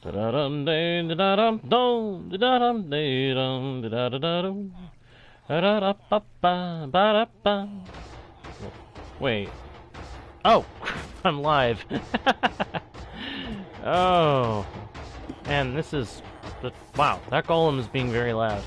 Da-da-dum, da-da-dum, dum, da-da-dum, da-dum, da-da-da-dum, da-da-da-ba-ba, ba-da-ba. Wait. Oh! I'm live. Oh. Man, this is... Wow, that golem is being very loud.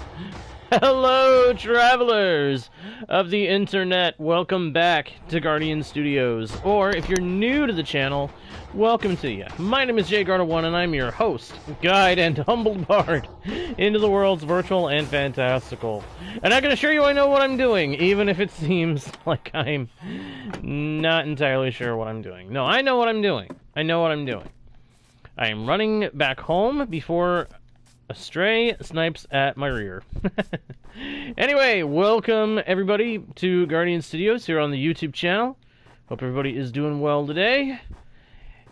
Hello, travelers of the internet. Welcome back to Guardian Studios. Or, if you're new to the channel, welcome to you. My name is JGarda1, and I'm your host, guide, and humble bard into the world's virtual and fantastical. And I can assure you I know what I'm doing, even if it seems like I'm not entirely sure what I'm doing. No, I know what I'm doing. I know what I'm doing. I am running back home before a stray snipes at my rear. Anyway, welcome everybody to Guardian Studios here on the YouTube channel. Hope everybody is doing well today.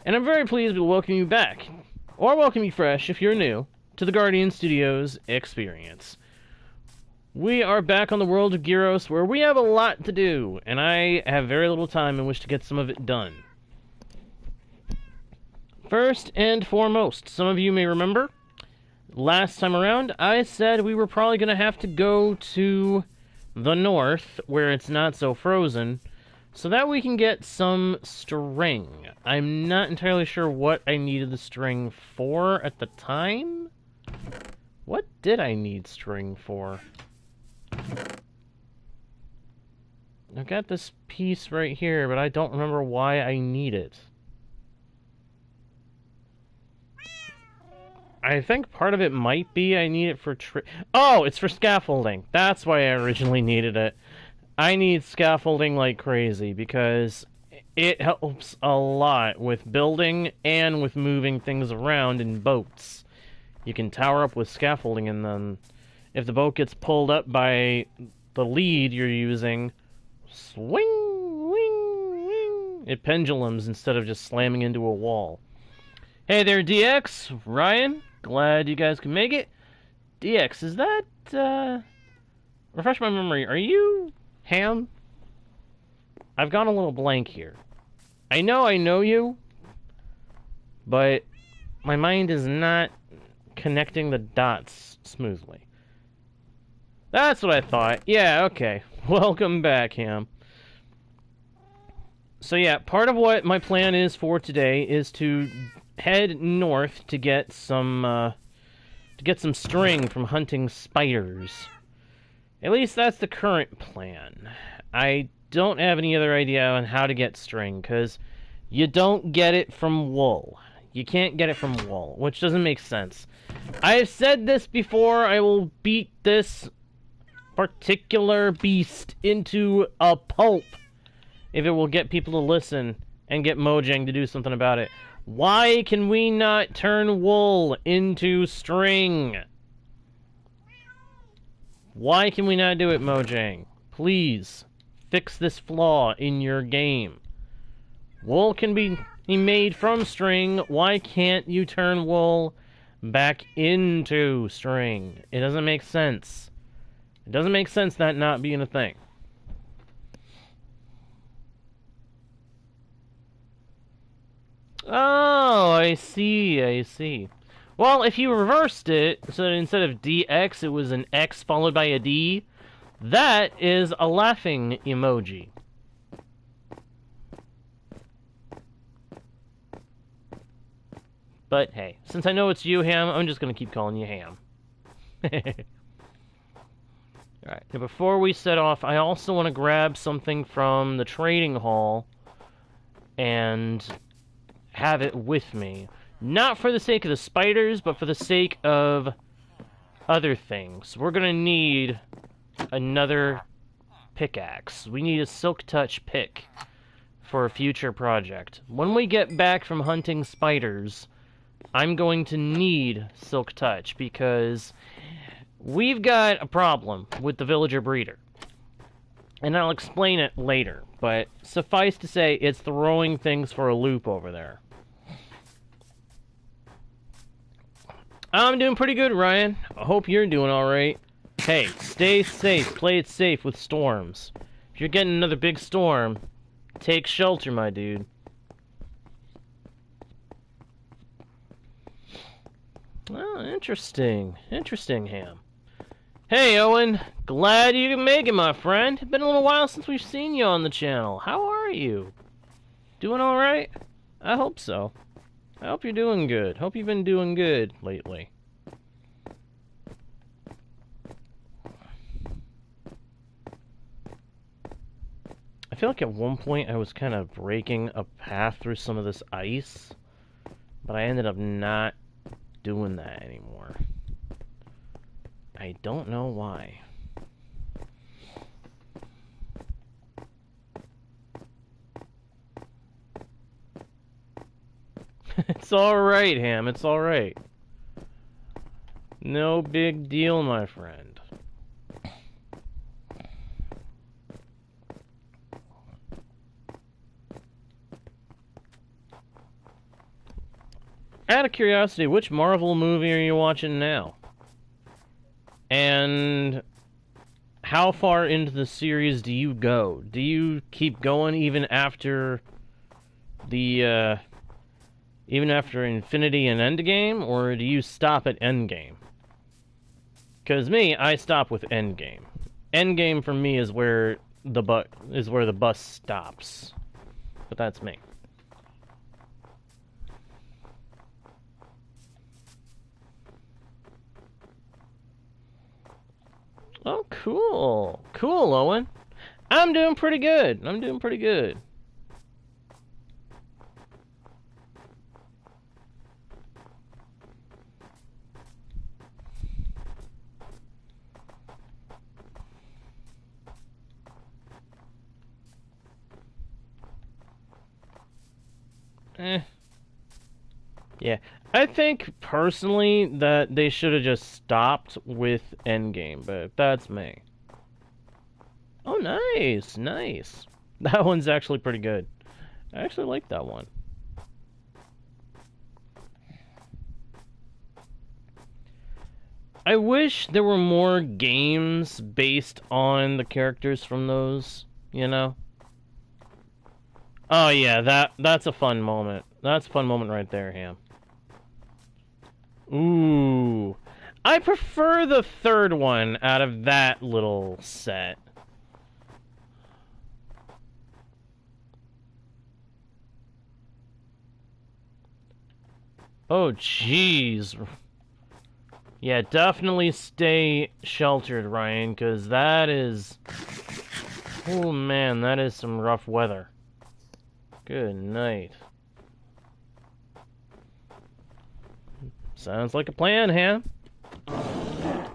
And I'm very pleased to welcome you back, or welcome you fresh if you're new, to the Guardian Studios experience. We are back on the world of Gyros, where we have a lot to do, and I have very little time in which to get some of it done. First and foremost, some of you may remember, last time around, I said we were probably going to have to go to the north, where it's not so frozen, so that we can get some string. I'm not entirely sure what I needed the string for at the time. What did I need string for? I've got this piece right here, but I don't remember why I need it. I think part of it might be I need it for oh, it's for scaffolding. That's why I originally needed it. I need scaffolding like crazy because it helps a lot with building and with moving things around in boats. You can tower up with scaffolding, and then if the boat gets pulled up by the lead you're using, swing, wing, wing, it pendulums instead of just slamming into a wall. Hey there, DX, Ryan. Glad you guys can make it. DX, is that, refresh my memory, are you Ham? I've gone a little blank here. I know you, but my mind is not connecting the dots smoothly. That's what I thought. Yeah, okay. Welcome back, Ham. So yeah, part of what my plan is for today is to head north to get some string from hunting spiders. At least that's the current plan. I don't have any other idea on how to get string, because you don't get it from wool. You can't get it from wool, which doesn't make sense. I've said this before, I will beat this particular beast into a pulp if it will get people to listen and get Mojang to do something about it. Why can we not turn wool into string? Why can we not do it, Mojang? Please, fix this flaw in your game. Wool can be made from string. Why can't you turn wool back into string? It doesn't make sense. It doesn't make sense that not being a thing. Oh, I see. Well, if you reversed it, so that instead of DX, it was an X followed by a D, that is a laughing emoji. But hey, since I know it's you, Ham, I'm just going to keep calling you Ham. Alright, now before we set off, I also want to grab something from the trading hall and have it with me. Not for the sake of the spiders, but for the sake of other things. We're gonna need another pickaxe. We need a silk touch pick for a future project. When we get back from hunting spiders, I'm going to need silk touch because we've got a problem with the villager breeder. And I'll explain it later, but suffice to say, it's throwing things for a loop over there. I'm doing pretty good, Ryan. I hope you're doing alright. Hey, stay safe. Play it safe with storms. If you're getting another big storm, take shelter, my dude. Oh, interesting. Interesting, Ham. Hey, Owen. Glad you can make it, my friend. Been a little while since we've seen you on the channel. How are you? Doing alright? I hope so. I hope you're doing good. Hope you've been doing good lately. I feel like at one point I was kind of breaking a path through some of this ice, but I ended up not doing that anymore. I don't know why. It's alright, Ham. It's alright. No big deal, my friend. Out of curiosity, which Marvel movie are you watching now? And how far into the series do you go? Do you keep going even after the, even after Infinity and Endgame, or do you stop at Endgame? Because me, I stop with Endgame. Endgame for me is where the bus stops. But that's me. Oh, cool. Cool, Owen. I'm doing pretty good. I'm doing pretty good. Yeah. I think, personally, that they should have just stopped with Endgame, but that's me. Oh, nice, nice. That one's actually pretty good. I actually like that one. I wish there were more games based on the characters from those, you know? Oh yeah, that's a fun moment. That's a fun moment right there, Ham. Ooh. I prefer the third one out of that little set. Oh, jeez. Yeah, definitely stay sheltered, Ryan, because that is... Oh, man, that is some rough weather. Good night. Sounds like a plan, Ham.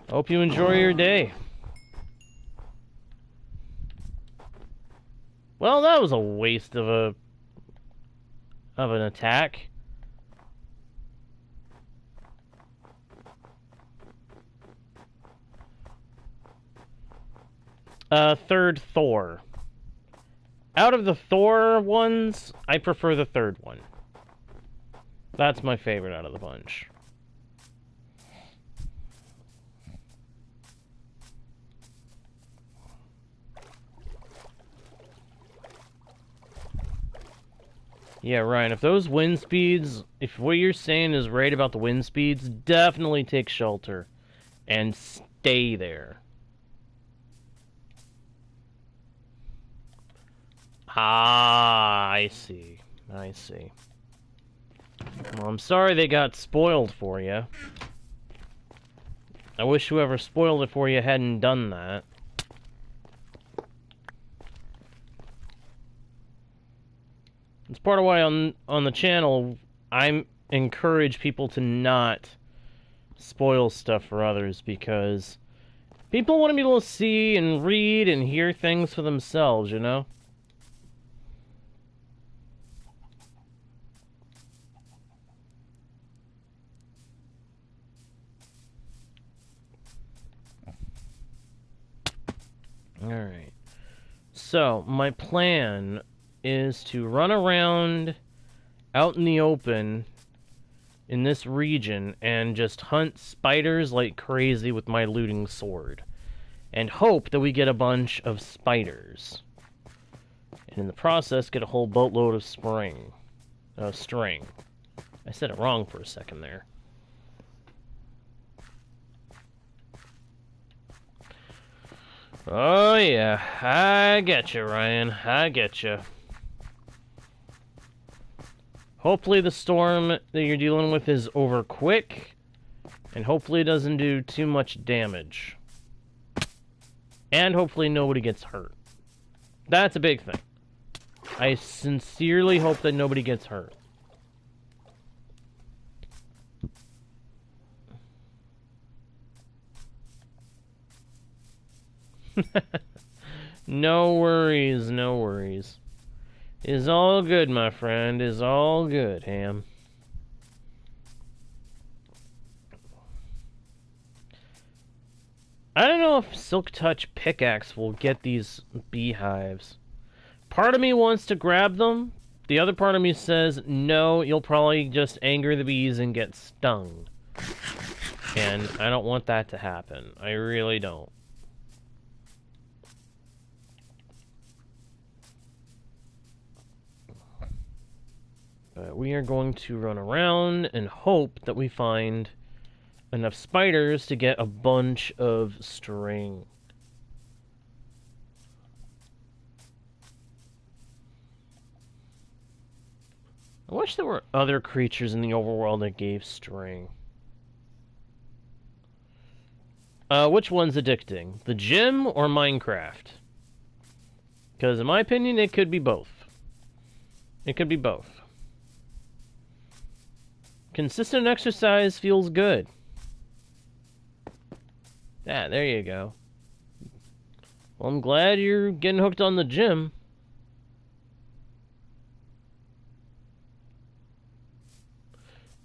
Hope you enjoy your day. Well, that was a waste of an attack. Third Thor. Out of the Thor ones, I prefer the third one. That's my favorite out of the bunch. Yeah, Ryan, if those wind speeds, if what you're saying is right about the wind speeds, definitely take shelter and stay there. Ah, I see. I see. Well, I'm sorry they got spoiled for you. I wish whoever spoiled it for you hadn't done that. It's part of why on the channel I encourage people to not spoil stuff for others, because people want to be able to see and read and hear things for themselves, you know? Alright. So, my plan is to run around out in the open in this region and just hunt spiders like crazy with my looting sword. And hope that we get a bunch of spiders. And in the process, get a whole boatload of string. I said it wrong for a second there. Oh yeah, I get you, Ryan. I get you. Hopefully the storm that you're dealing with is over quick, and hopefully it doesn't do too much damage. And hopefully nobody gets hurt. That's a big thing. I sincerely hope that nobody gets hurt. No worries, no worries. Is all good, my friend. Is all good, Ham. I don't know if Silk Touch Pickaxe will get these beehives. Part of me wants to grab them. The other part of me says, no, you'll probably just anger the bees and get stung. And I don't want that to happen. I really don't. But we are going to run around and hope that we find enough spiders to get a bunch of string. I wish there were other creatures in the overworld that gave string. Which one's addicting? The gym or Minecraft? Because in my opinion, it could be both. It could be both. Consistent exercise feels good. Yeah, there you go. Well, I'm glad you're getting hooked on the gym.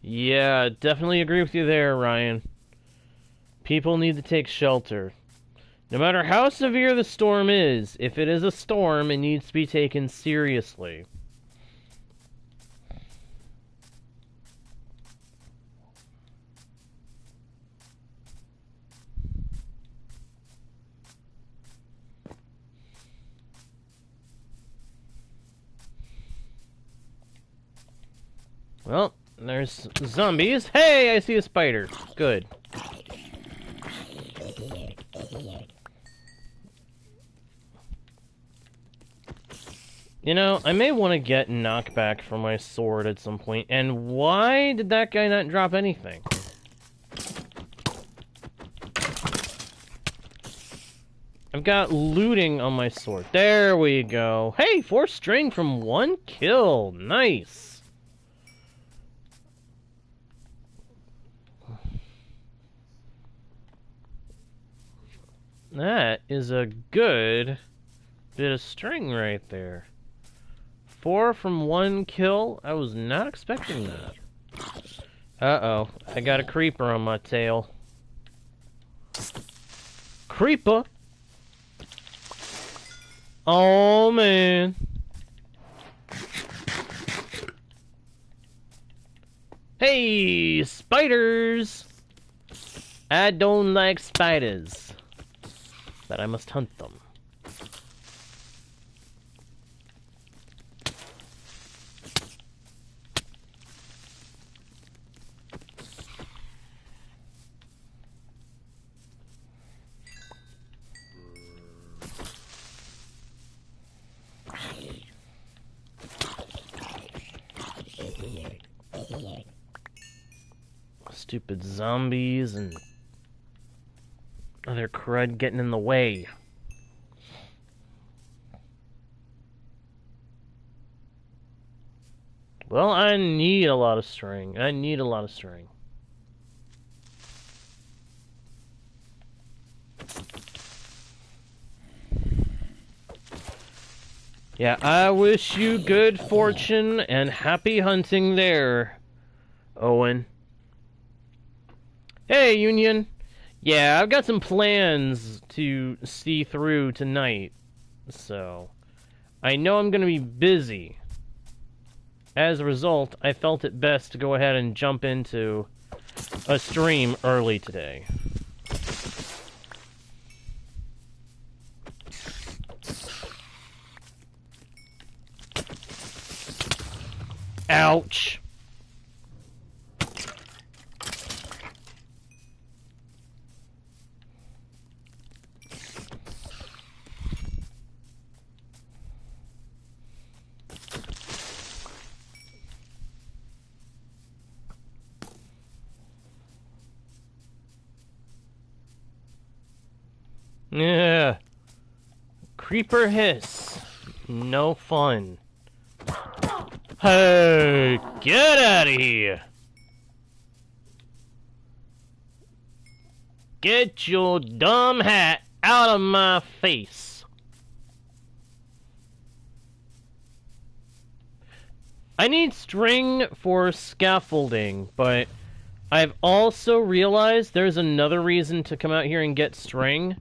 Yeah, definitely agree with you there, Ryan. People need to take shelter. No matter how severe the storm is, if it is a storm, it needs to be taken seriously. Well, there's zombies. Hey, I see a spider. Good. You know, I may want to get knockback for my sword at some point. And why did that guy not drop anything? I've got looting on my sword. There we go. Hey, 4 string from 1 kill. Nice. That is a good bit of string right there. 4 from 1 kill? I was not expecting that. Uh-oh. I got a creeper on my tail. Creeper? Oh, man. Hey, spiders! I don't like spiders, but I must hunt them. Stupid zombies and other crud getting in the way. Well, I need a lot of string. I need a lot of string. Yeah, I wish you good fortune and happy hunting there, Owen. Hey, Union. Yeah, I've got some plans to see through tonight, so I know I'm going to be busy. As a result, I felt it best to go ahead and jump into a stream early today. Ouch! Yeah. Creeper hiss. No fun. Hey, get out of here! Get your dumb hat out of my face! I need string for scaffolding, but I've also realized there's another reason to come out here and get string.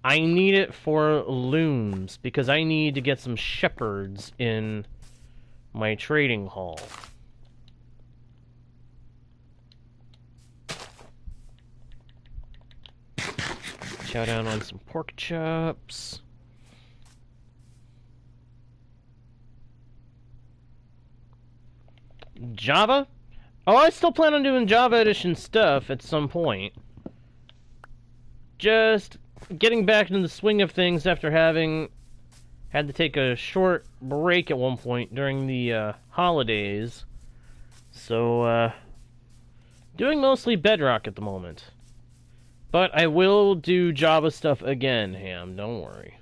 I need it for looms, because I need to get some shepherds in my trading hall. Chow down on some pork chops. Java? Oh, I still plan on doing Java Edition stuff at some point. Just getting back into the swing of things after having had to take a short break at one point during the holidays. So, doing mostly Bedrock at the moment. But I will do Java stuff again, Ham, don't worry.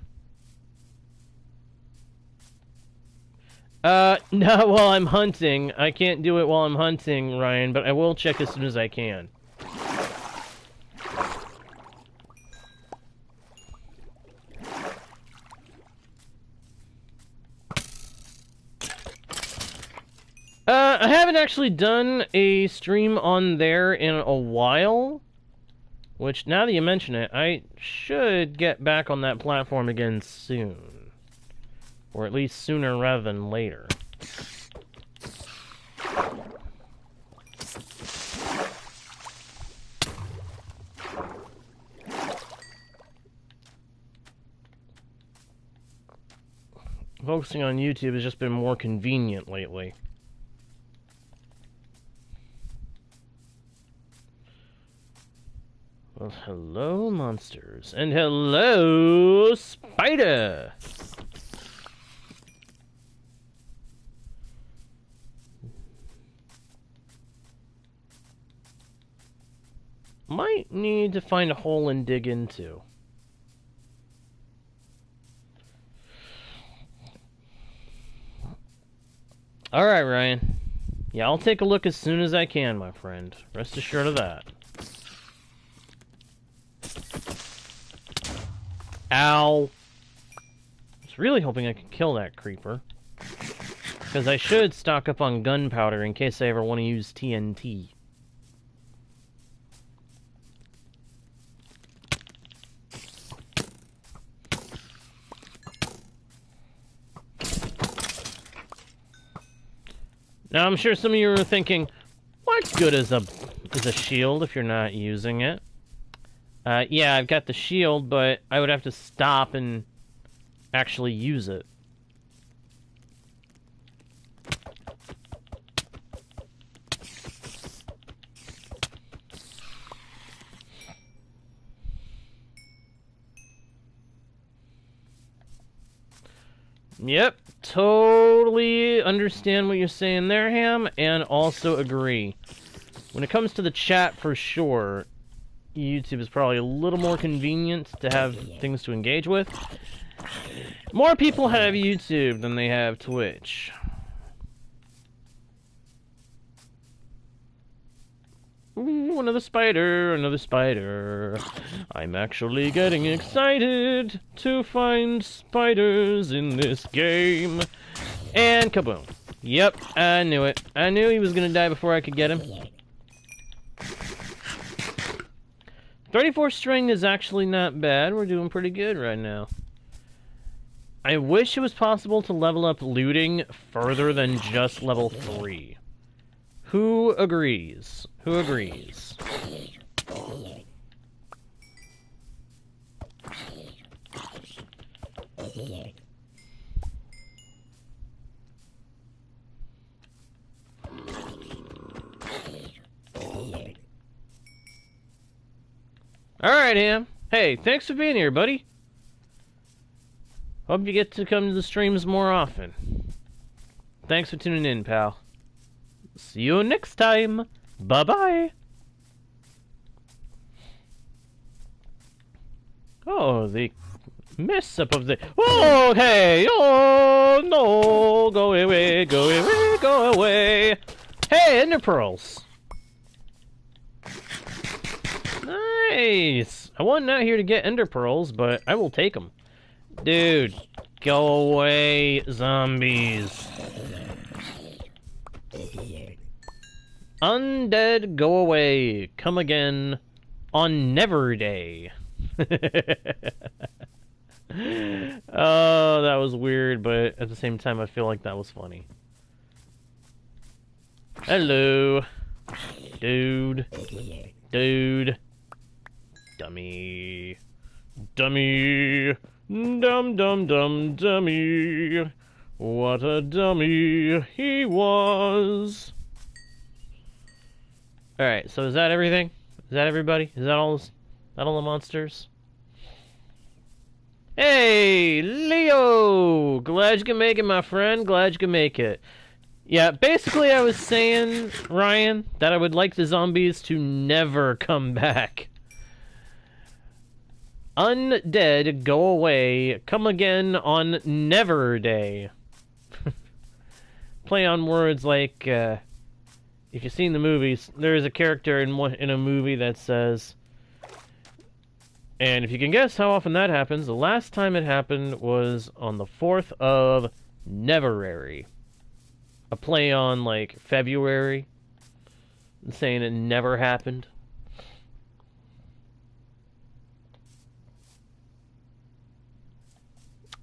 No, while I'm hunting. I can't do it while I'm hunting, Ryan, but I will check as soon as I can. I haven't actually done a stream on there in a while, which, now that you mention it, I should get back on that platform again soon. Or at least sooner rather than later. Focusing on YouTube has just been more convenient lately. Well, hello, monsters. And hello, spider! Might need to find a hole and dig into. Alright, Ryan. Yeah, I'll take a look as soon as I can, my friend. Rest assured of that. Ow! I was really hoping I could kill that creeper. Because I should stock up on gunpowder in case I ever want to use TNT. Now, I'm sure some of you are thinking, what good is a shield if you're not using it? Yeah, I've got the shield, but I would have to stop and actually use it. Yep, totally understand what you're saying there, Ham, and also agree. When it comes to the chat, for sure, YouTube is probably a little more convenient to have things to engage with. More people have YouTube than they have Twitch. Ooh, another spider, another spider. I'm actually getting excited to find spiders in this game. And kaboom. Yep, I knew it. I knew he was gonna die before I could get him. 34 string is actually not bad. We're doing pretty good right now. I wish it was possible to level up looting further than just level 3. Who agrees? Who agrees? Alright, Ham. Hey, thanks for being here, buddy. Hope you get to come to the streams more often. Thanks for tuning in, pal. See you next time. Bye-bye. Oh, the mess up of the... Oh, hey! Oh, no! Go away, go away, go away! Hey, ender pearls! Nice! I wasn't out here to get ender pearls, but I will take them. Dude, go away, zombies. Undead, go away. Come again on Never Day. Oh, that was weird, but at the same time, I feel like that was funny. Hello. Dude. Dude. Dummy. Dummy. Dum dum dum dummy. What a dummy he was. Alright, so is that everything? Is that everybody? Is that all the monsters? Hey, Leo! Glad you can make it, my friend. Glad you can make it. Yeah, basically I was saying, Ryan, that I would like the zombies to never come back. Undead, go away. Come again on Never Day. Play on words like, if you've seen the movies, there's a character in a movie that says, and if you can guess how often that happens, the last time it happened was on the 4th of Neverary. A play on, like, February, saying it never happened.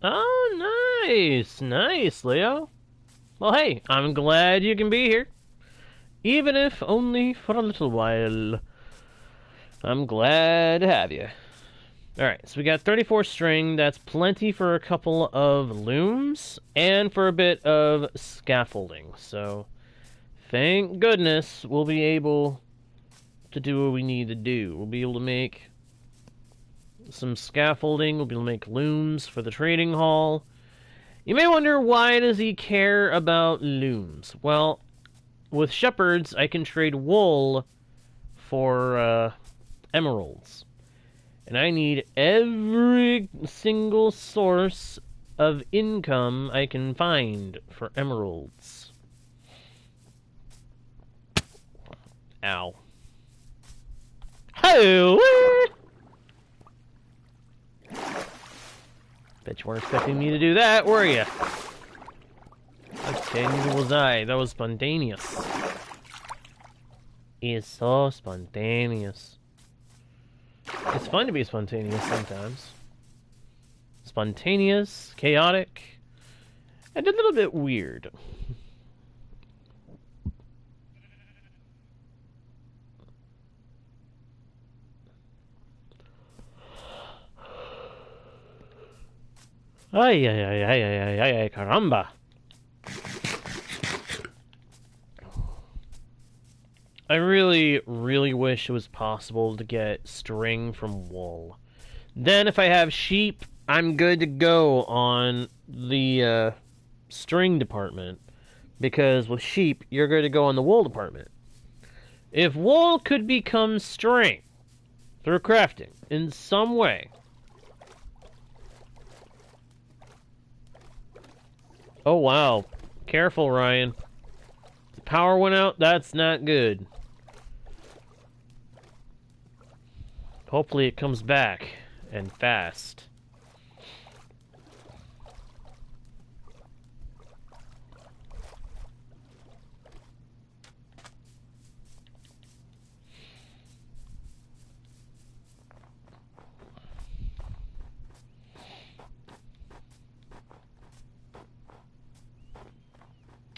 Oh, nice! Nice, Leo. Well, hey, I'm glad you can be here. Even if only for a little while. I'm glad to have you. Alright, so we got 34 string. That's plenty for a couple of looms and for a bit of scaffolding. So, thank goodness we'll be able to do what we need to do. We'll be able to make some scaffolding. We'll be able to make looms for the trading hall. You may wonder, why does he care about looms? Well, with shepherds, I can trade wool for emeralds. And I need every single source of income I can find for emeralds. Ow. Hello! Bet you weren't expecting me to do that, were you? Okay, neither was I. That was spontaneous. It's so spontaneous. It's fun to be spontaneous sometimes. Spontaneous, chaotic, and a little bit weird. Ay, ay, ay, ay, ay, ay, ay, caramba. I really, really wish it was possible to get string from wool. Then if I have sheep, I'm good to go on the string department. Because with sheep, you're good to go on the wool department. If wool could become string through crafting in some way. Oh wow. Careful, Ryan. The power went out, that's not good. Hopefully it comes back, and fast.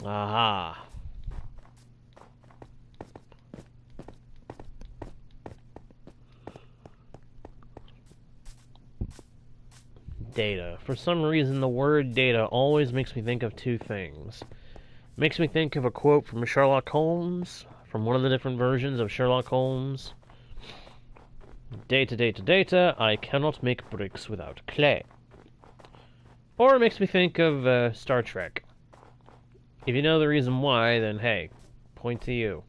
Aha. Data. For some reason, the word data always makes me think of two things. It makes me think of a quote from Sherlock Holmes, from one of the different versions of Sherlock Holmes. Data, data, data, I cannot make bricks without clay. Or it makes me think of Star Trek. If you know the reason why, then hey, point to you.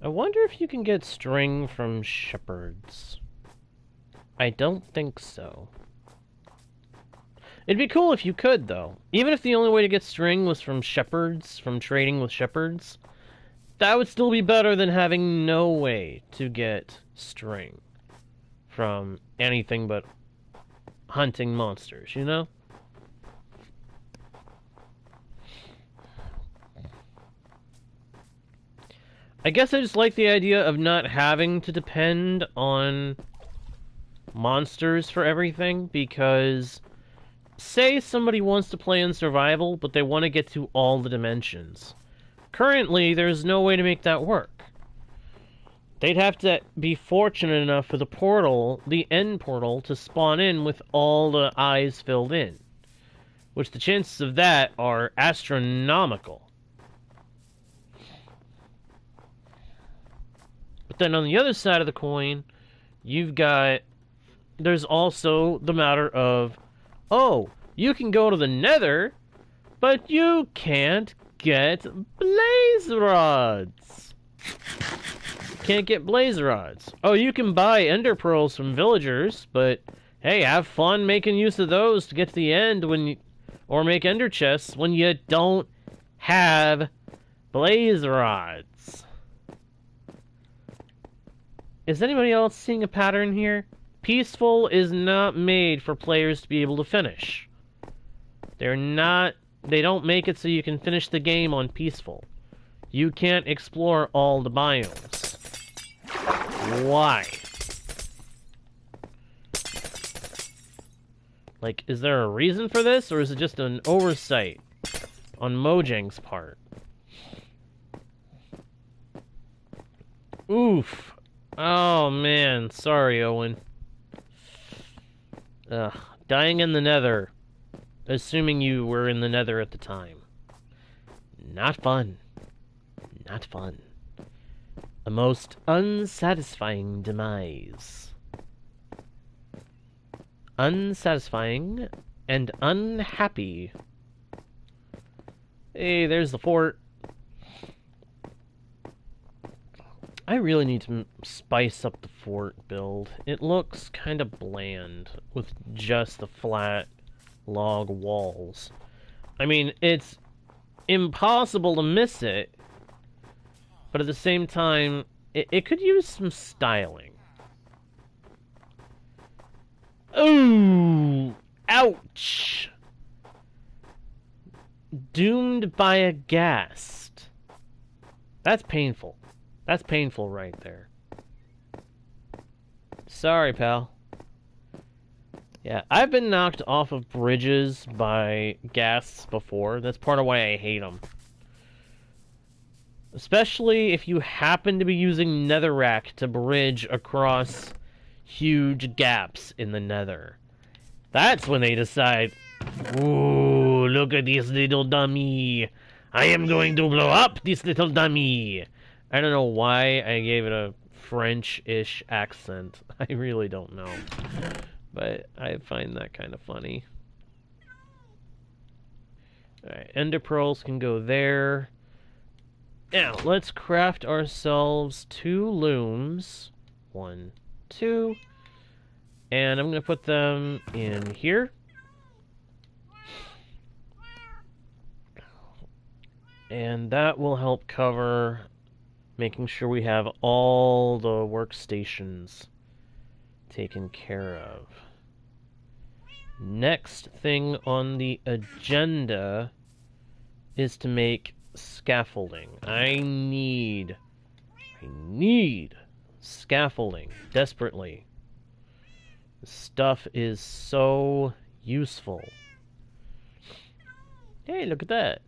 I wonder if you can get string from shepherds. I don't think so. It'd be cool if you could, though. Even if the only way to get string was from shepherds, from trading with shepherds, that would still be better than having no way to get string from anything but hunting monsters, you know? I guess I just like the idea of not having to depend on monsters for everything, because say somebody wants to play in survival, but they want to get to all the dimensions. Currently, there's no way to make that work. They'd have to be fortunate enough for the portal, the end portal, to spawn in with all the eyes filled in, which the chances of that are astronomical. But then on the other side of the coin, there's also the matter of, oh, you can go to the Nether, but you can't get blaze rods. Can't get blaze rods. Oh, you can buy ender pearls from villagers, but hey, have fun making use of those to get to the end or make ender chests when you don't have blaze rods. Is anybody else seeing a pattern here? Peaceful is not made for players to be able to finish. They don't make it so you can finish the game on peaceful. You can't explore all the biomes. Why? Like, is there a reason for this, or is it just an oversight on Mojang's part? Oof. Oh, man. Sorry, Owen. Ugh. Dying in the Nether. Assuming you were in the Nether at the time. Not fun. Not fun. A most unsatisfying demise. Unsatisfying and unhappy. Hey, there's the fort. I really need to spice up the fort build. It looks kind of bland with just the flat log walls. I mean, it's impossible to miss it, but at the same time, it could use some styling. Ooh! Ouch! Doomed by a ghast. That's painful. That's painful right there. Sorry, pal. Yeah, I've been knocked off of bridges by ghasts before. That's part of why I hate them. Especially if you happen to be using netherrack to bridge across huge gaps in the nether. That's when they decide, ooh, look at this little dummy. I am going to blow up this little dummy. I don't know why I gave it a French-ish accent. I really don't know. But I find that kind of funny. Alright, ender pearls can go there. Now, let's craft ourselves 2 looms. 1, 2. And I'm going to put them in here. And that will help cover making sure we have all the workstations taken care of. Next thing on the agenda is to make scaffolding. I need scaffolding desperately. This stuff is so useful. Hey, look at that.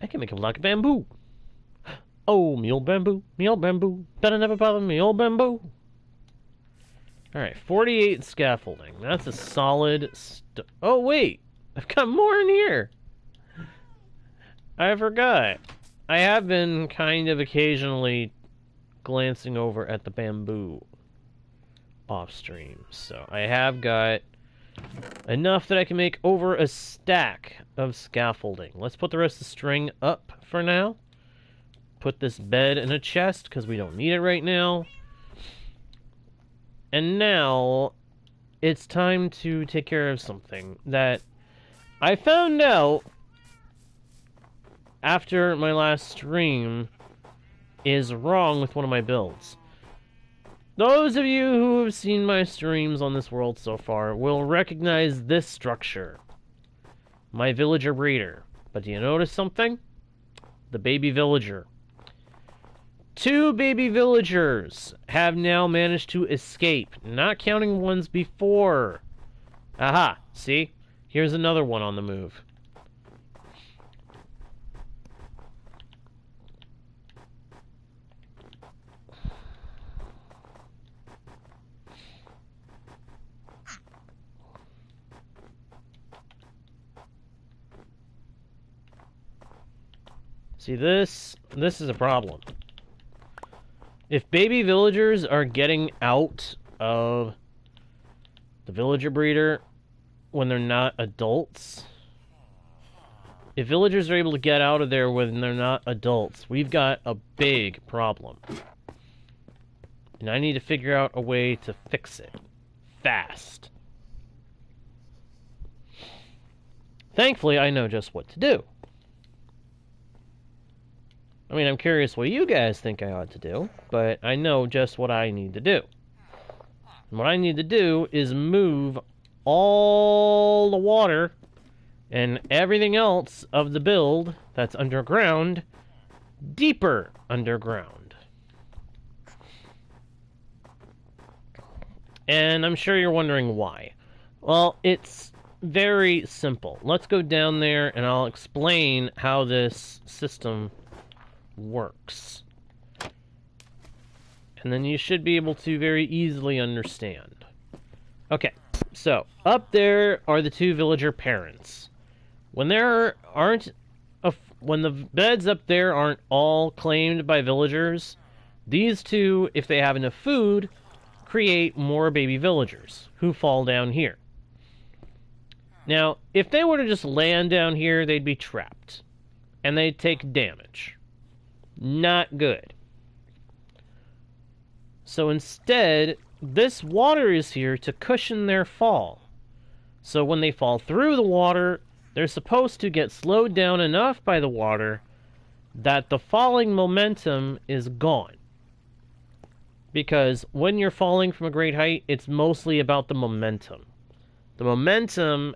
I can make a block of bamboo. Oh, me old bamboo, better never bother me old bamboo. Alright, 48 scaffolding. That's a solid oh, wait! I've got more in here! I forgot. I have been kind of occasionally glancing over at the bamboo off stream. So I have got enough that I can make over a stack of scaffolding. Let's put the rest of the string up for now. put this bed in a chest because we don't need it right now. And now it's time to take care of something that I found out after my last stream is wrong with one of my builds. Those of you who have seen my streams on this world so far will recognize this structure. My villager breeder. But do you notice something? The baby villager. 2 baby villagers have now managed to escape, not counting ones before. Aha, see? Here's another one on the move. See, this is a problem. If baby villagers are getting out of the villager breeder when they're not adults, if villagers are able to get out of there when they're not adults, we've got a big problem. And I need to figure out a way to fix it. Fast. Thankfully, I know just what to do. I mean, I'm curious what you guys think I ought to do, but I know just what I need to do. And what I need to do is move all the water and everything else of the build that's underground deeper underground. And I'm sure you're wondering why. Well, it's very simple. Let's go down there and I'll explain how this system works. And then you should be able to very easily understand. Okay, so up there are the 2 villager parents. When when the beds up there aren't all claimed by villagers, these 2, if they have enough food, create more baby villagers who fall down here. Now, if they were to just land down here, they'd be trapped and they'd take damage. Not good. So instead, this water is here to cushion their fall. So when they fall through the water, they're supposed to get slowed down enough by the water that the falling momentum is gone. Because when you're falling from a great height, it's mostly about the momentum. The momentum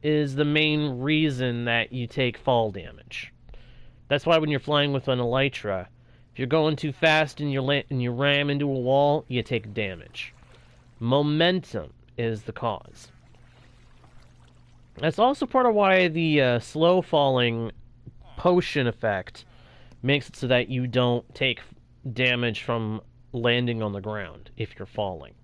is the main reason that you take fall damage. That's why when you're flying with an elytra, if you're going too fast and you ram into a wall, you take damage. Momentum is the cause. That's also part of why the slow falling potion effect makes it so that you don't take damage from landing on the ground if you're falling.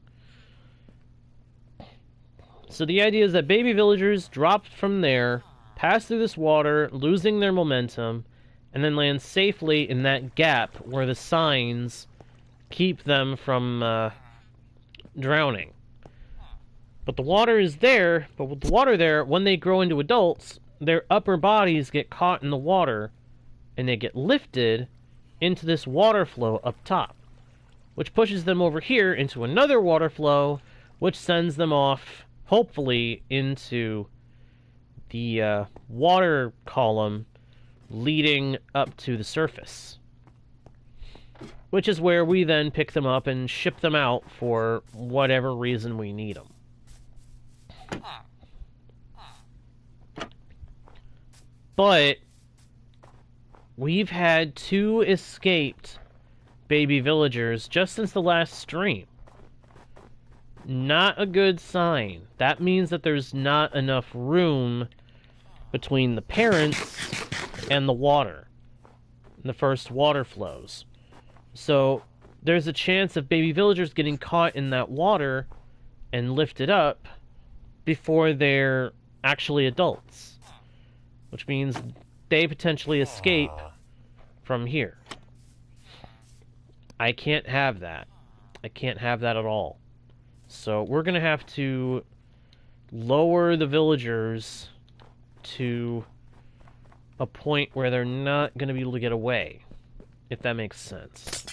So the idea is that baby villagers drop from there, pass through this water, losing their momentum, and then land safely in that gap where the signs keep them from drowning. But the water is there, but with the water there, when they grow into adults, their upper bodies get caught in the water, and they get lifted into this water flow up top, which pushes them over here into another water flow, which sends them off, hopefully, into the water column leading up to the surface, which is where we then pick them up and ship them out for whatever reason we need them. But we've had 2 escaped baby villagers just since the last stream. Not a good sign. That means that there's not enough room between the parents and the water, the first water flows. So there's a chance of baby villagers getting caught in that water and lifted up before they're actually adults, which means they potentially escape from here. I can't have that. I can't have that at all. So we're going to have to lower the villagers to a point where they're not going to be able to get away. if that makes sense.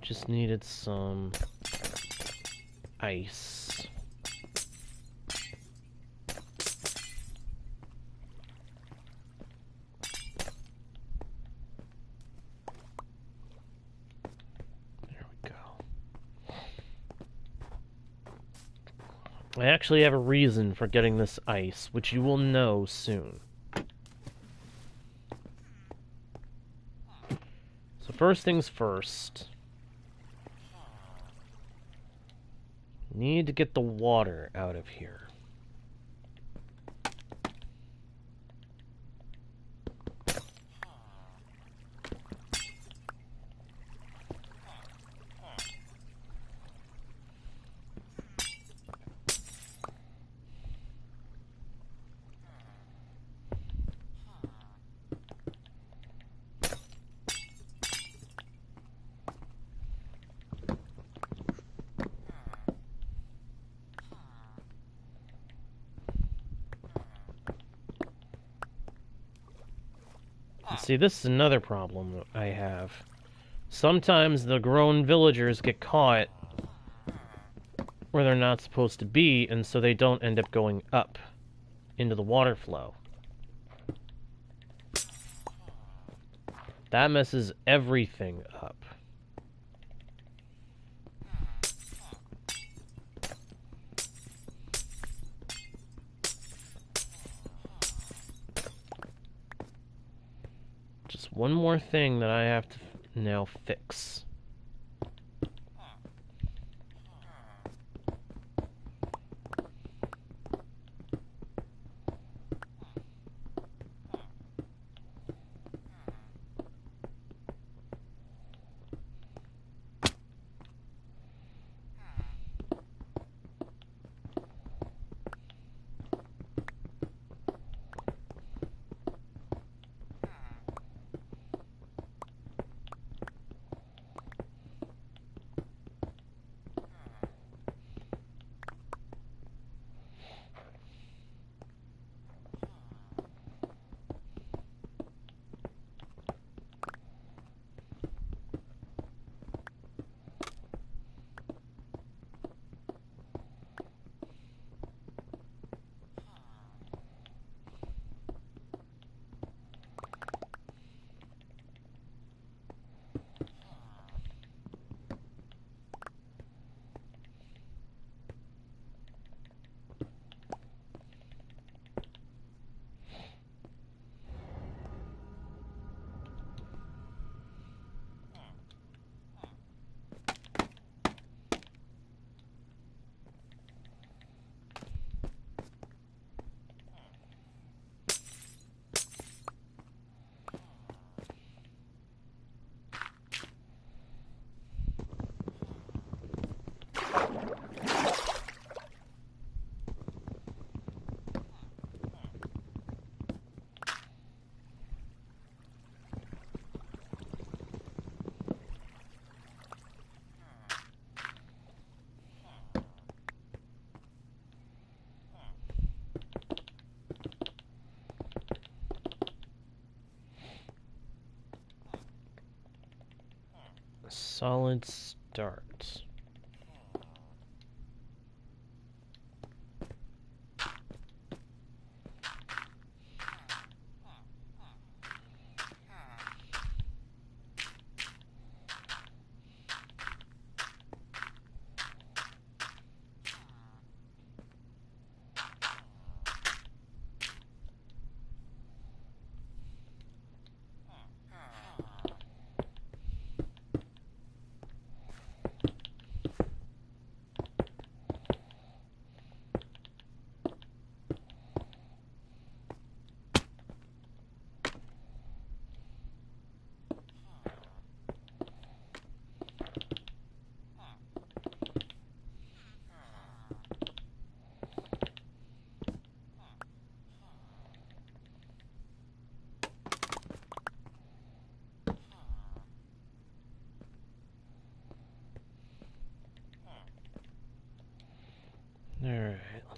Just needed some ice. There we go. I actually have a reason for getting this ice, which you will know soon. So first things first. Need to get the water out of here. See, this is another problem I have. Sometimes the grown villagers get caught where they're not supposed to be, and so they don't end up going up into the water flow. That messes everything up. Just one more thing that I have to now fix. Solid start.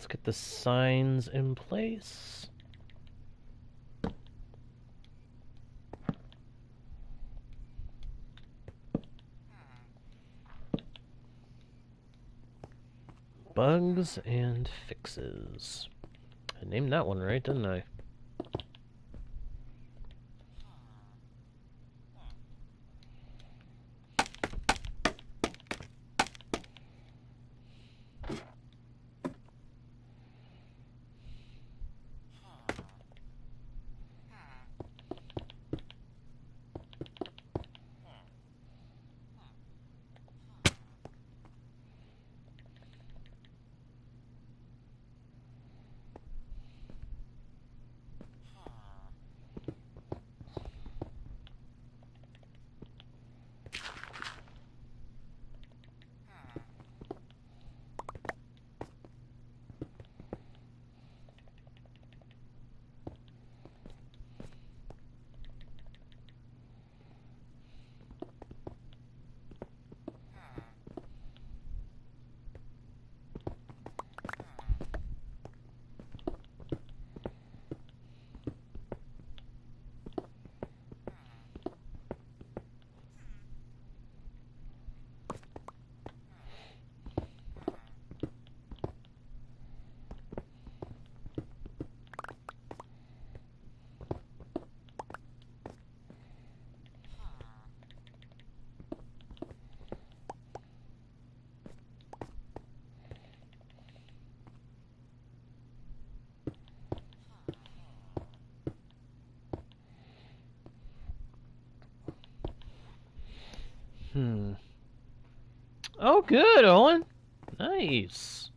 let's get the signs in place. Bugs and fixes. I named that one right, didn't I? Oh, good, Owen. Nice.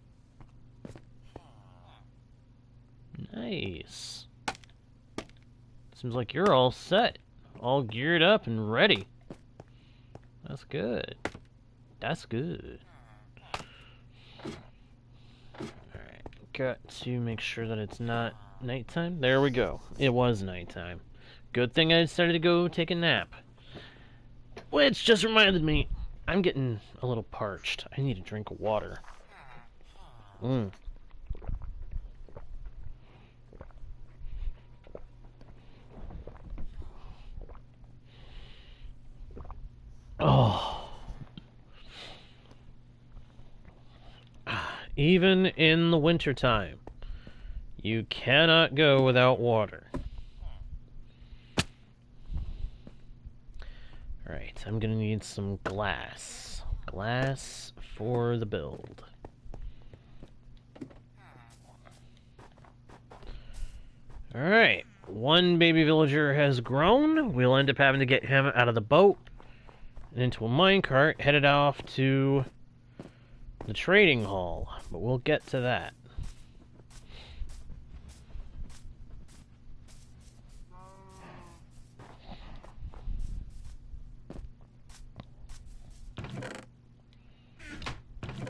Nice. Seems like you're all set. All geared up and ready. That's good. That's good. Alright, got to make sure that it's not nighttime. There we go. It was nighttime. Good thing I decided to go take a nap. Which just reminded me, I'm getting a little parched. I need a drink of water. Oh. Even in the wintertime, you cannot go without water. Alright, I'm gonna need some glass. Glass for the build. Alright, one baby villager has grown. We'll end up having to get him out of the boat and into a minecart, headed off to the trading hall. But we'll get to that.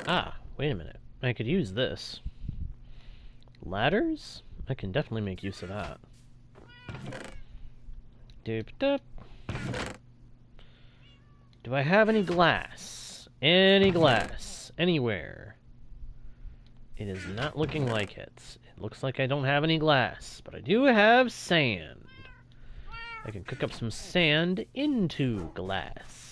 Ah, wait a minute. I could use this. Ladders? I can definitely make use of that. Doop-doop. Do I have any glass? Any glass? Anywhere? It is not looking like it. It looks like I don't have any glass, but I do have sand. I can cook up some sand into glass.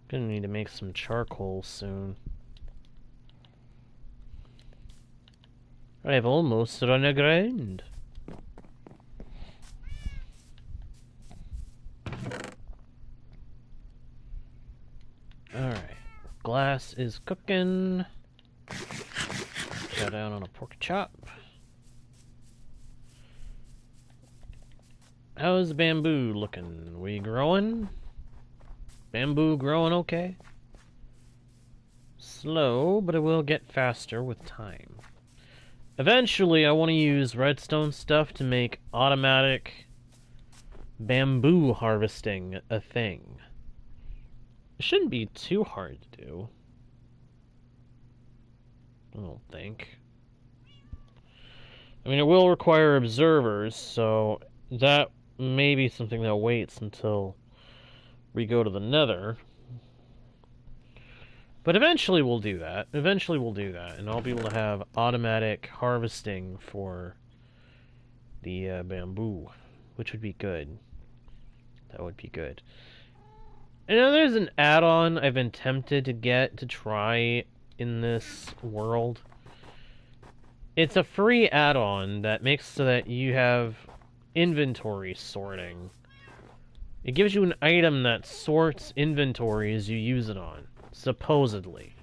Gonna need to make some charcoal soon. I've almost run aground. Alright. Glass is cooking. Chow down on a pork chop. How's the bamboo looking? We growing? Bamboo growing okay? Slow, but it will get faster with time. Eventually, I want to use redstone stuff to make automatic bamboo harvesting a thing. It shouldn't be too hard to do. I don't think. I mean, it will require observers, so that may be something that waits until we go to the Nether. But eventually we'll do that. Eventually we'll do that, and I'll be able to have automatic harvesting for the bamboo, which would be good. That would be good. I know there's an add-on I've been tempted to get to try in this world. It's a free add-on that makes so that you have inventory sorting. It gives you an item that sorts inventory as you use it on, supposedly.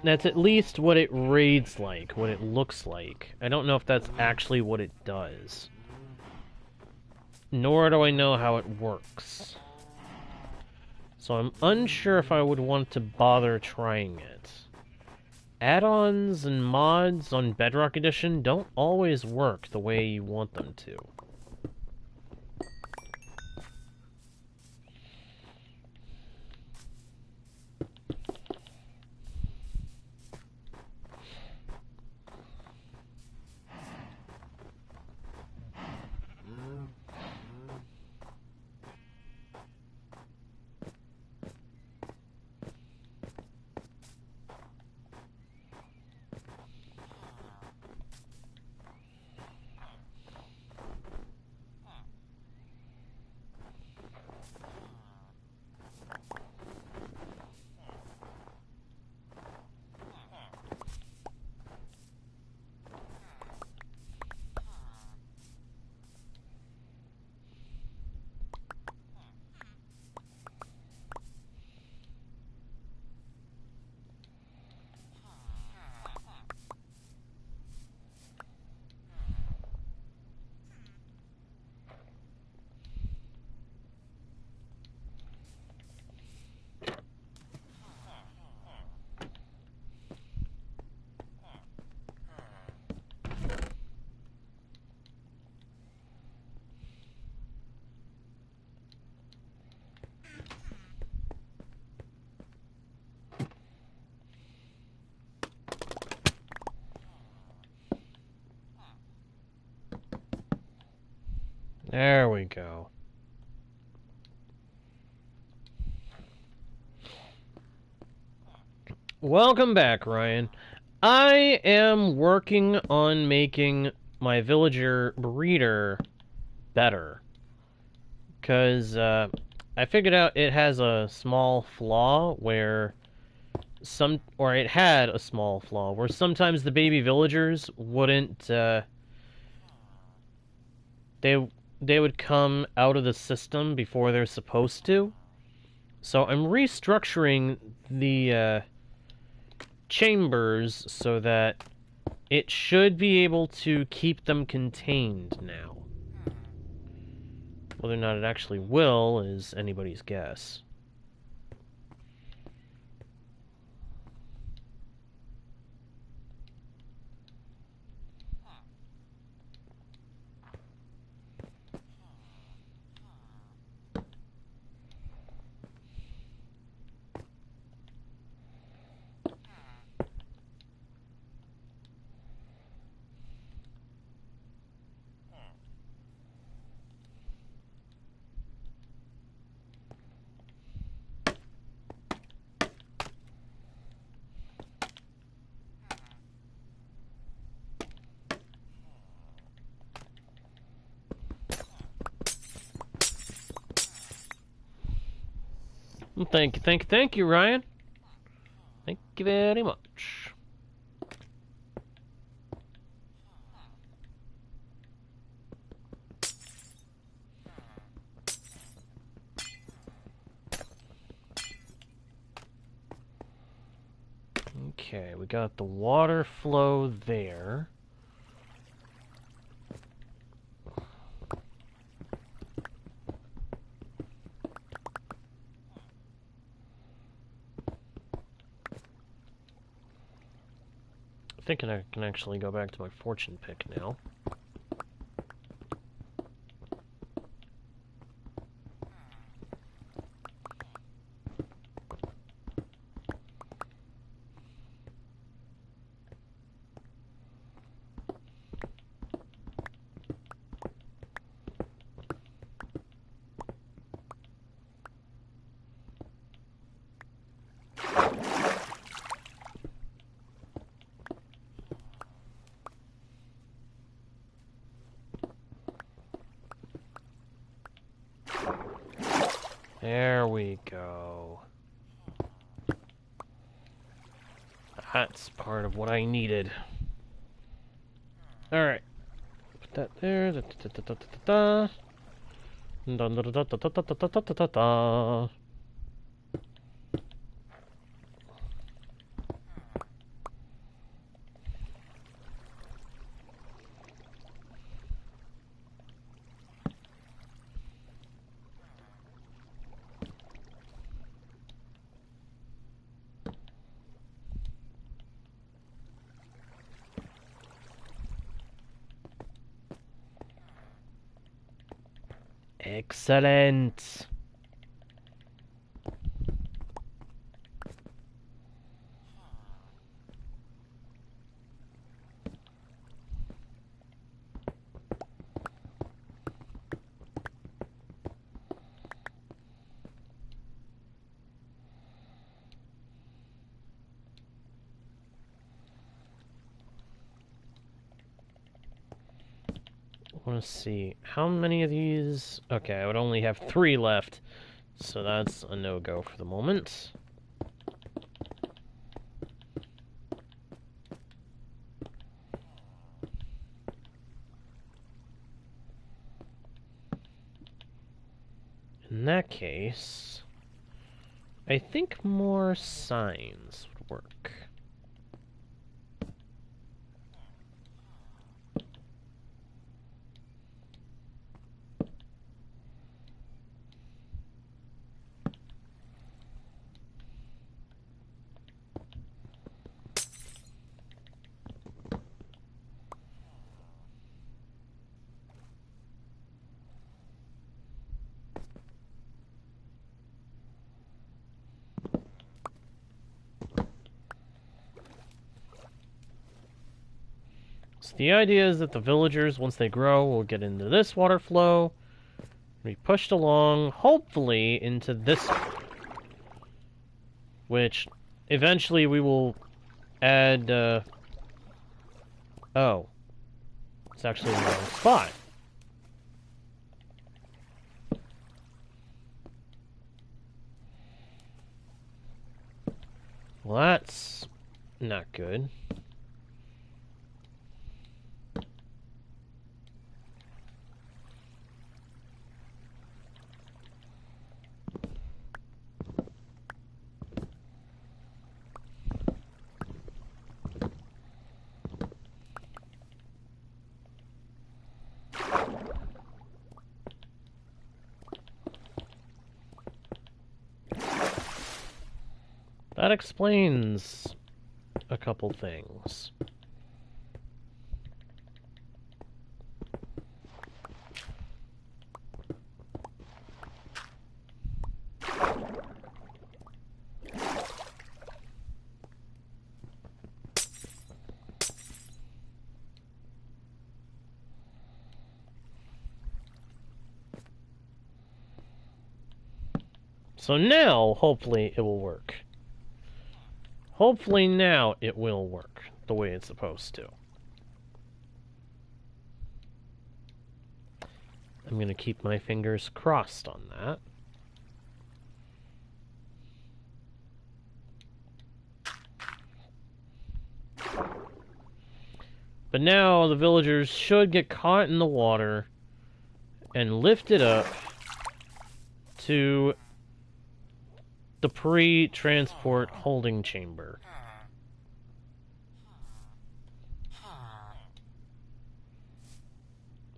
That's at least what it reads like, what it looks like. I don't know if that's actually what it does. Nor do I know how it works. So I'm unsure if I would want to bother trying it. Add-ons and mods on Bedrock Edition don't always work the way you want them to. There we go. Welcome back, Ryan. I am working on making my villager breeder better. Because I figured out it has a small flaw where it had a small flaw where sometimes the baby villagers wouldn't, they would come out of the system before they're supposed to. So I'm restructuring the chambers so that it should be able to keep them contained now. Whether or not it actually will is anybody's guess. Thank you, Ryan. Thank you very much. Okay, we got the water flow there. I think I can actually go back to my fortune pick now. we go. That's part of what I needed. Alright. Put that there. Da, da, da, da, da, da. Da, da, da, da, da, da, da, da, da, da. Excellent. I want to see how many of these. Okay, I would only have 3 left, so that's a no-go for the moment. In that case, I think more signs would work. So the idea is that the villagers, once they grow, will get into this water flow, be pushed along, hopefully, into this, which eventually we will add, oh, it's actually in the wrong spot. Well, that's not good. That explains a couple things. So now, hopefully, it will work. Hopefully now it will work the way it's supposed to. I'm going to keep my fingers crossed on that. But now the villagers should get caught in the water and lifted up to the pre-transport holding chamber.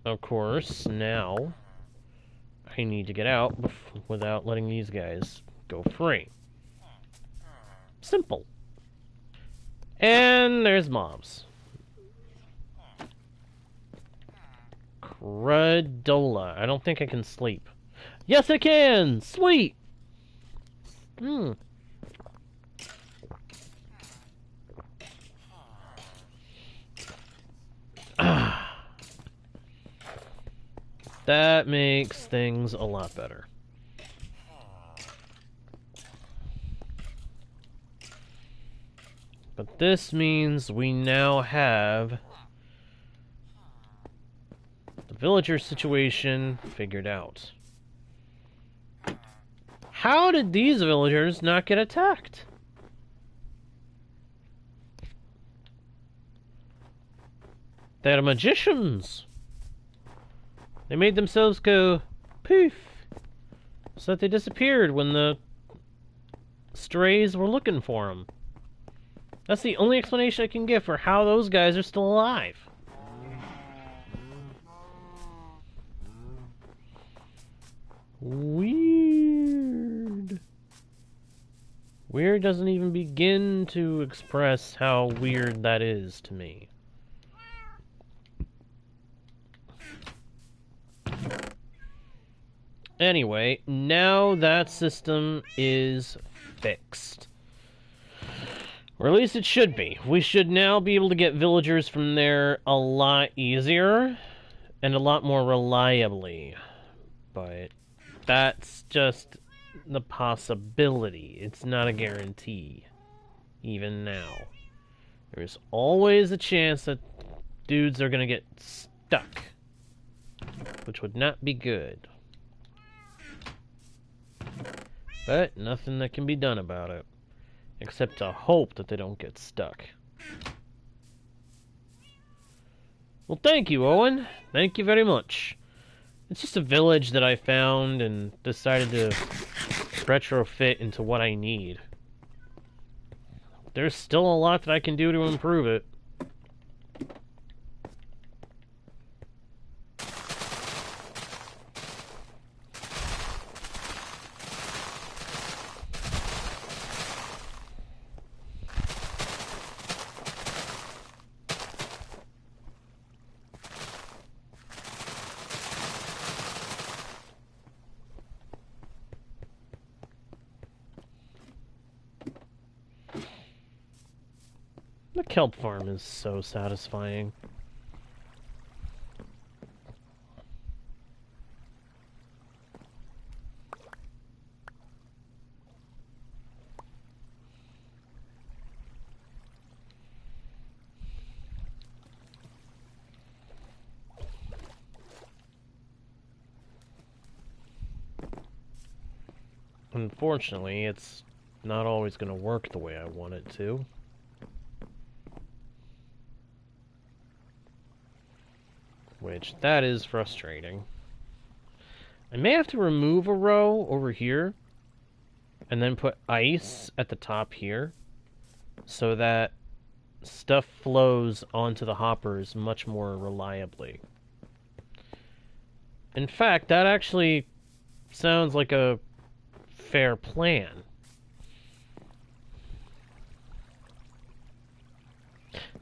Of course, now I need to get out without letting these guys go free. Simple. And there's mobs. Crudola. I don't think I can sleep. Yes, I can! Sweet! That makes things a lot better. But this means we now have the villager situation figured out. How did these villagers not get attacked? They're magicians. They made themselves go poof, so that they disappeared when the strays were looking for them. That's the only explanation I can give for how those guys are still alive. Weird. Weird doesn't even begin to express how weird that is to me. Anyway, now that system is fixed. Or at least it should be. We should now be able to get villagers from there a lot easier and a lot more reliably. But that's just the possibility. It's not a guarantee. Even now. There's always a chance that dudes are gonna get stuck. Which would not be good. But nothing that can be done about it. Except to hope that they don't get stuck. Well, thank you, Owen. Thank you very much. It's just a village that I found and decided to retrofit into what I need. There's still a lot that I can do to improve it. The kelp farm is so satisfying. Unfortunately, it's not always going to work the way I want it to. Which, that is frustrating. I may have to remove a row over here and then put ice at the top here so that stuff flows onto the hoppers much more reliably. In fact, that actually sounds like a fair plan.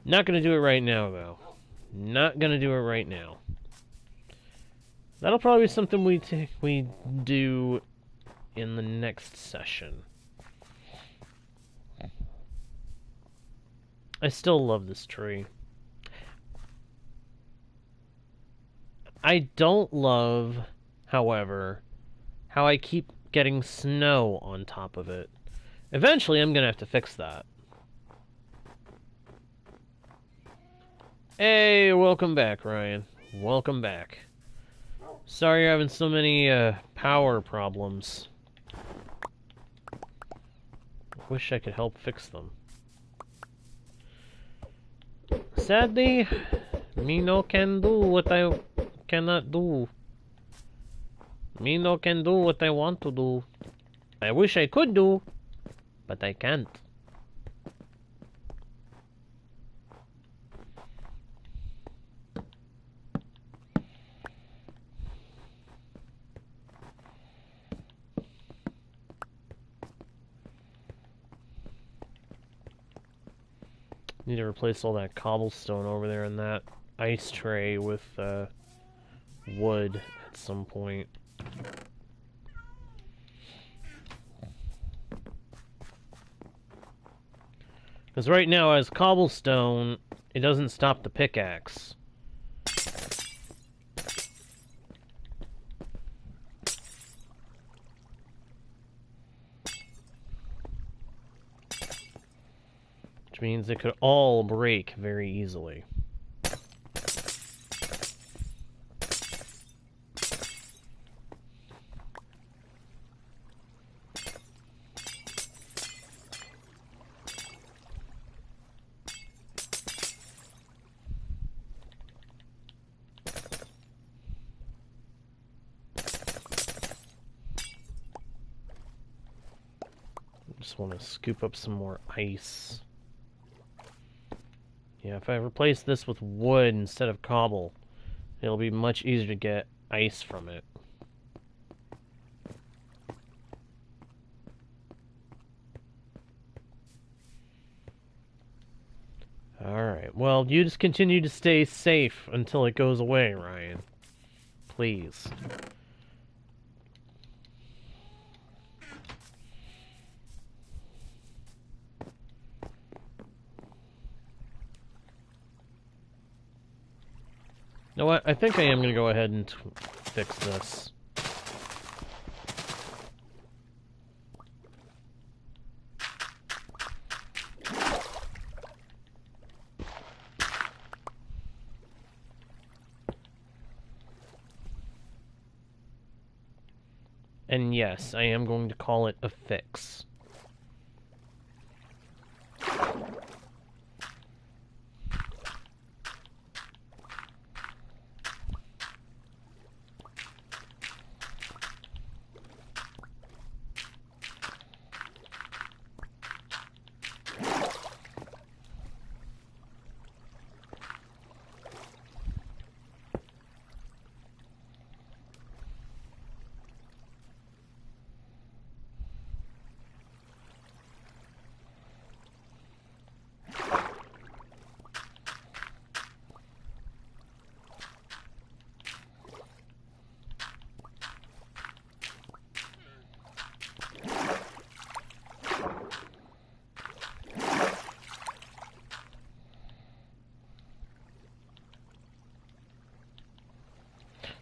Not going to do it right now, though. Not gonna do it right now. That'll probably be something we do in the next session. I still love this tree. I don't love, however, how I keep getting snow on top of it. Eventually, I'm gonna have to fix that. Hey, welcome back, Ryan. Welcome back. Sorry you're having so many power problems. Wish I could help fix them. Sadly, me no can do what I cannot do. Me no can do what I want to do. I wish I could do, but I can't. Need to replace all that cobblestone over there in that ice tray with wood at some point. Because right now, as cobblestone, it doesn't stop the pickaxe. Which means they could all break very easily. just want to scoop up some more ice. Yeah, if I replace this with wood instead of cobble, it'll be much easier to get ice from it. Alright, well, you just continue to stay safe until it goes away, Ryan. Please. You know what? I think I am going to go ahead and fix this. And yes, I am going to call it a fix.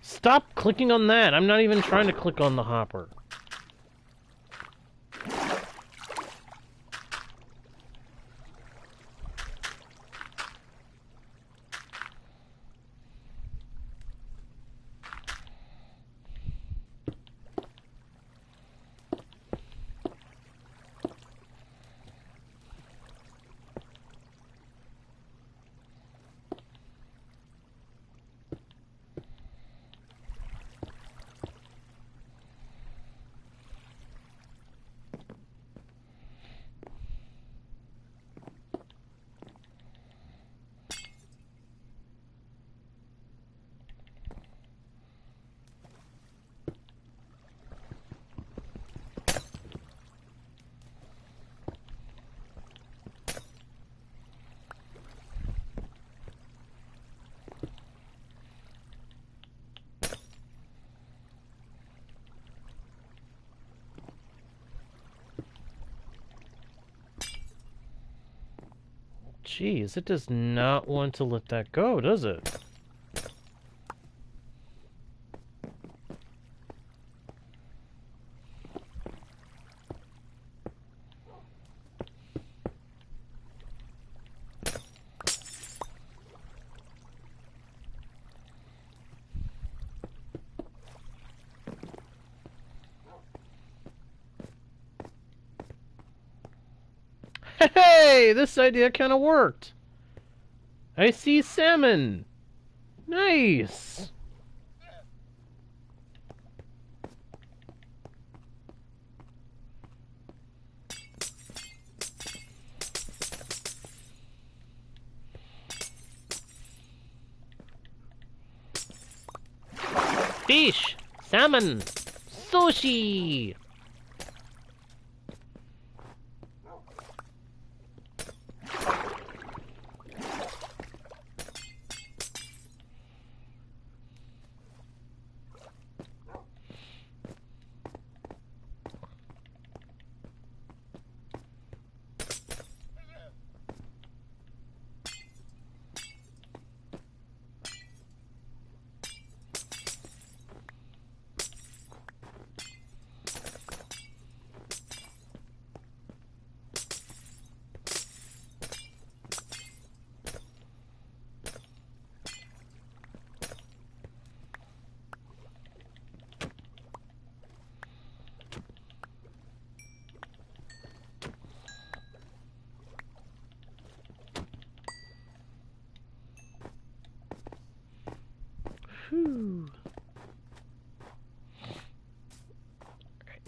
Stop clicking on that! I'm not even trying to click on the hopper. Jeez, it does not want to let that go, does it? Hey, this idea kind of worked. I see salmon. Nice. Fish, salmon, sushi. Whew.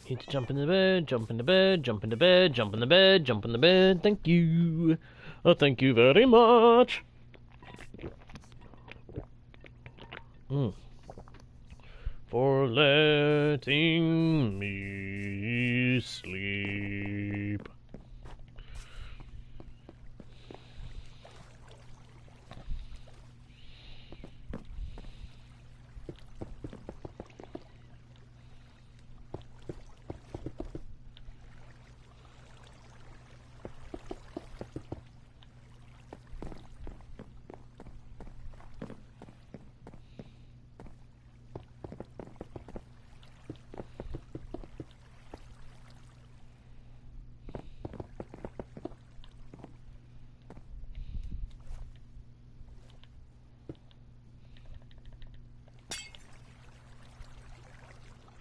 Need to jump in the bed, jump in the bed, jump in the bed, jump in the bed, jump in the bed. Thank you. Thank you very much. For letting me sleep.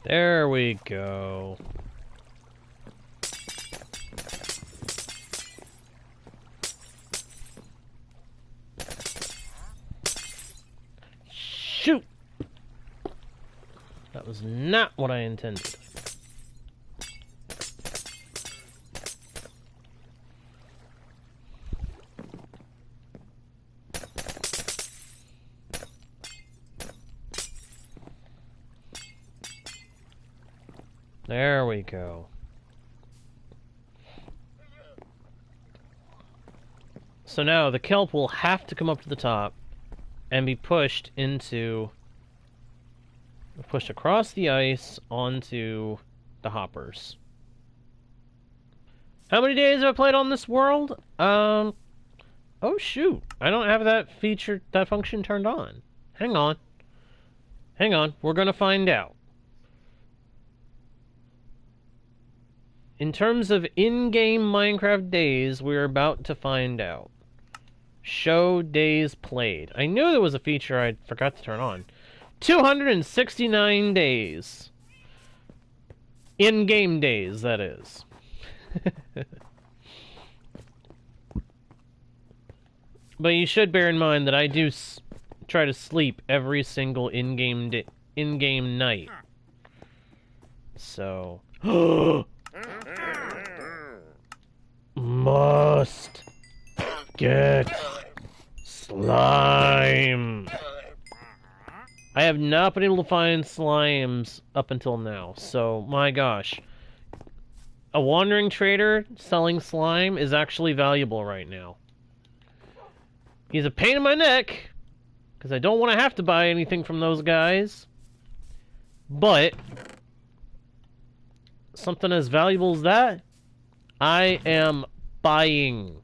There we go. Shoot! That was not what I intended. There we go. So now the kelp will have to come up to the top and be pushed across the ice onto the hoppers. How many days have I played on this world? Oh shoot. I don't have that function turned on. Hang on. We're gonna find out. In terms of in-game Minecraft days, we're about to find out. Show days played. I knew there was a feature I forgot to turn on. 269 days. In-game days, that is. But you should bear in mind that I do try to sleep every single in-game night. So... Must get slime. I have not been able to find slimes up until now, so my gosh. A wandering trader selling slime is actually valuable right now. He's a pain in my neck, because I don't want to have to buy anything from those guys. But something as valuable as that, I am buying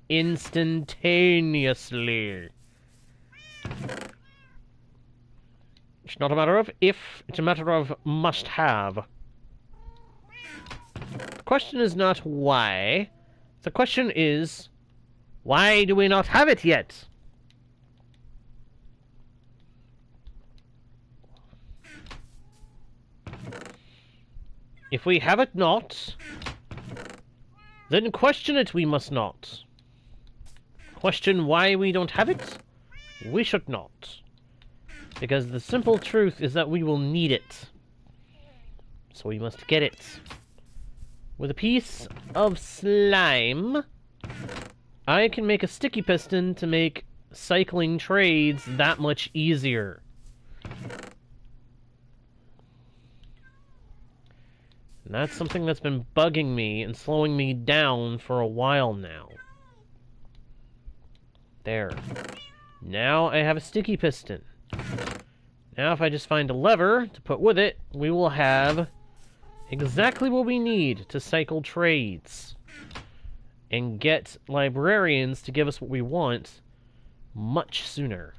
instantaneously. It's not a matter of if, it's a matter of must have. The question is not why. The question is, why do we not have it yet? If we have it not, then question it we must not. Question why we don't have it? We should not. Because the simple truth is that we will need it. So we must get it. With a piece of slime, I can make a sticky piston to make cycling trades that much easier. And that's something that's been bugging me and slowing me down for a while now. There. Now I have a sticky piston. Now if I just find a lever to put with it, we will have exactly what we need to cycle trades. And get librarians to give us what we want much sooner.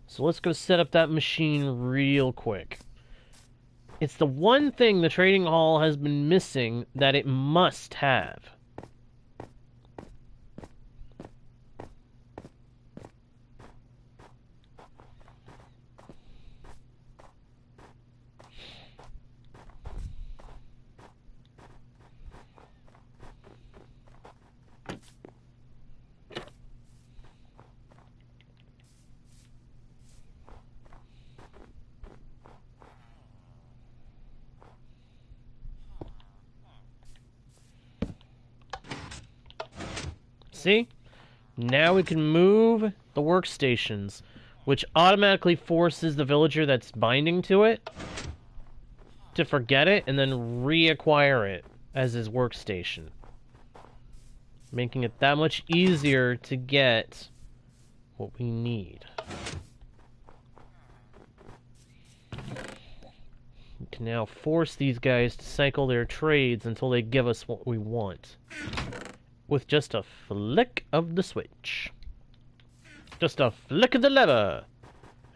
So let's go set up that machine real quick. It's the one thing the trading hall has been missing that it must have. See? Now we can move the workstations, which automatically forces the villager that's binding to it to forget it and then reacquire it as his workstation, making it that much easier to get what we need. We can now force these guys to cycle their trades until they give us what we want, with just a flick of the switch. Just a flick of the lever,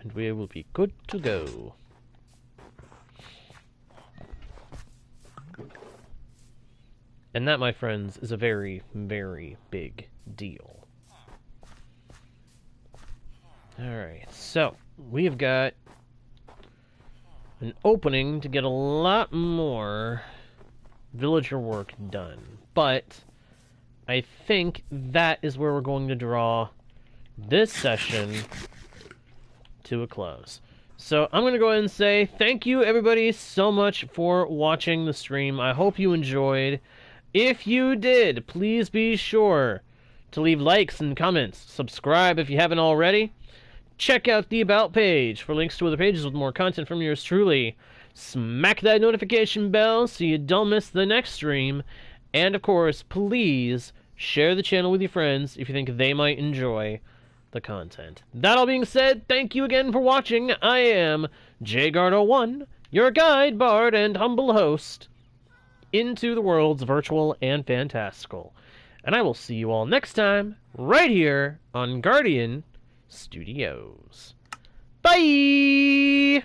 and we will be good to go. And that, my friends, is a very, very big deal. Alright, so we've got an opening to get a lot more villager work done. But I think that is where we're going to draw this session to a close. So I'm going to go ahead and say thank you, everybody, so much for watching the stream. I hope you enjoyed. If you did, please be sure to leave likes and comments. Subscribe if you haven't already. Check out the About page for links to other pages with more content from yours truly. Smack that notification bell so you don't miss the next stream. And, of course, please share the channel with your friends if you think they might enjoy the content. That all being said, thank you again for watching. I am JGuard01, your guide, bard, and humble host into the worlds virtual and fantastical. And I will see you all next time, right here on Guardian Studios. Bye!